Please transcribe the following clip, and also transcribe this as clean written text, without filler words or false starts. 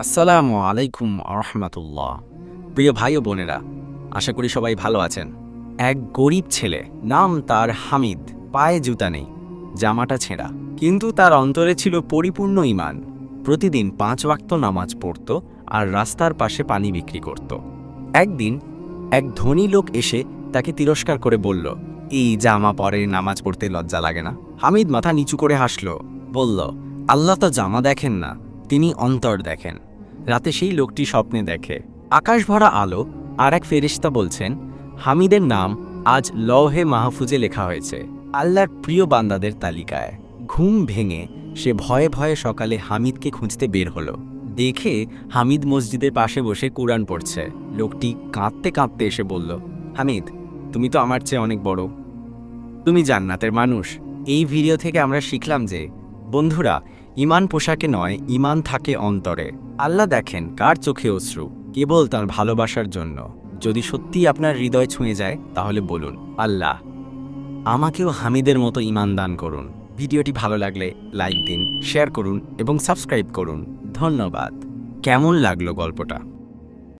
আসসালামু আলাইকুম আরহামাতুল্লাহ। প্রিয় ভাই ও বোনেরা, আশা করি সবাই ভালো আছেন। এক গরিব ছেলে, নাম তার হামিদ, পায়ে জুতা নেই, জামাটা ছেঁড়া, কিন্তু তার অন্তরে ছিল পরিপূর্ণ ঈমান। প্রতিদিন 5 ওয়াক্ত নামাজ পড়ত আর রাস্তার পাশে পানি বিক্রি করত। একদিন এক ধনী লোক এসে তাকে তিরস্কার করে বলল, এই জামা পরে নামাজ পড়তে লজ্জা লাগে না? হামিদ মাথা নিচু করে হাসল, বলল, আল্লাহ তো জামা দেখেন না, তিনি অন্তর দেখেন। রাতে সেই লোকটি স্বপ্নে দেখে আকাশ ভরা আলো, আর এক ফেরেশতা বলছেন, হামিদের নাম আজ লওহে মাহফুজে লেখা হয়েছে আল্লাহর প্রিয় বান্দাদের তালিকায়। ঘুম ভেঙে সে ভয়ে ভয়ে সকালে হামিদকে খুঁজতে বের হলো। দেখে হামিদ মসজিদের পাশে বসে কুরআন পড়ছে। লোকটি কাঁদতে কাঁদতে এসে বলল, হামিদ, তুমি তো আমার চেয়ে অনেক বড়, তুমি জান্নাতের মানুষ। এই ভিডিও থেকে আমরা শিখলাম যে, বন্ধুরা, ঈমান পোশাকে নয়, ঈমান থাকে অন্তরে। আল্লাহ দেখেন কার চোখে অশ্রু, কেবল তার ভালোবাসার জন্য। যদি সত্যি আপনার হৃদয় ছুঁয়ে যায়, তাহলে বলুন, আল্লাহ আমাকেও হামিদের মতো ঈমান দান করুন। ভিডিওটি ভালো লাগলে লাইক দিন, শেয়ার করুন এবং সাবস্ক্রাইব করুন। ধন্যবাদ। কেমন লাগলো গল্পটা?